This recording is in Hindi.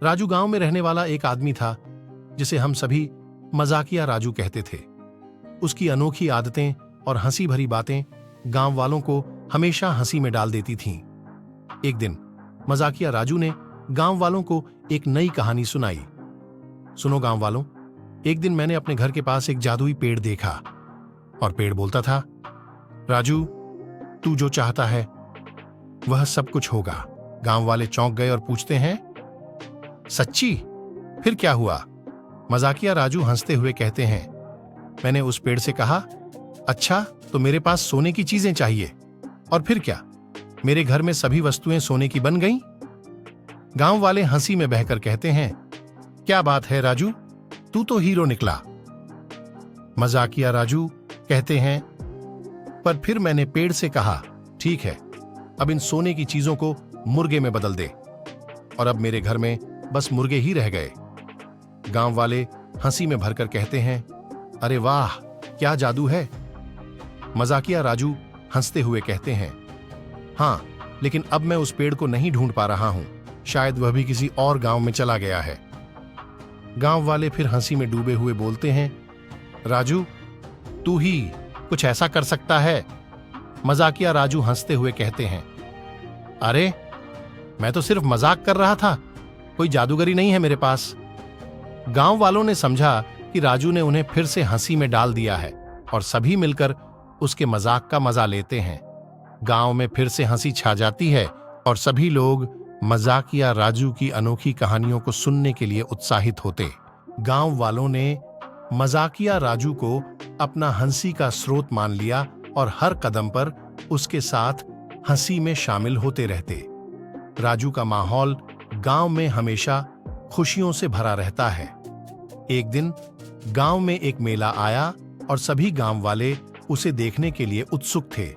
राजू गांव में रहने वाला एक आदमी था जिसे हम सभी मजाकिया राजू कहते थे। उसकी अनोखी आदतें और हंसी भरी बातें गांव वालों को हमेशा हंसी में डाल देती थीं। एक दिन मजाकिया राजू ने गांव वालों को एक नई कहानी सुनाई। सुनो गांव वालों, एक दिन मैंने अपने घर के पास एक जादुई पेड़ देखा और पेड़ बोलता था, राजू, तू जो चाहता है वह सब कुछ होगा। गांव वाले चौंक गए और पूछते हैं, सच्ची? फिर क्या हुआ? मजाकिया राजू हंसते हुए कहते हैं, मैंने उस पेड़ से कहा, अच्छा तो मेरे पास सोने की चीजें चाहिए। और फिर क्या, मेरे घर में सभी वस्तुएं सोने की बन गईं? गांव वाले हंसी में बहकर कहते हैं, क्या बात है राजू, तू तो हीरो निकला। मजाकिया राजू कहते हैं, पर फिर मैंने पेड़ से कहा, ठीक है, अब इन सोने की चीजों को मुर्गे में बदल दे। और अब मेरे घर में बस मुर्गे ही रह गए। गांव वाले हंसी में भरकर कहते हैं, अरे वाह, क्या जादू है। मजाकिया राजू हंसते हुए कहते हैं, हां, लेकिन अब मैं उस पेड़ को नहीं ढूंढ पा रहा हूं, शायद वह भी किसी और गांव में चला गया है। गांव वाले फिर हंसी में डूबे हुए बोलते हैं, राजू, तू ही कुछ ऐसा कर सकता है। मजाकिया राजू हंसते हुए कहते हैं, अरे मैं तो सिर्फ मजाक कर रहा था, कोई जादूगरी नहीं है मेरे पास। गांव वालों ने समझा कि राजू ने उन्हें फिर से हंसी में डाल दिया है और सभी मिलकर उसके मजाक का मजा लेते हैं। गांव में फिर से हंसी छा जाती है और सभी लोग मजाकिया राजू की अनोखी कहानियों को सुनने के लिए उत्साहित होते। गांव वालों ने मजाकिया राजू को अपना हंसी का स्रोत मान लिया और हर कदम पर उसके साथ हंसी में शामिल होते रहते। राजू का माहौल गांव में हमेशा खुशियों से भरा रहता है। एक दिन गांव में एक मेला आया और सभी गांव वाले उसे देखने के लिए उत्सुक थे।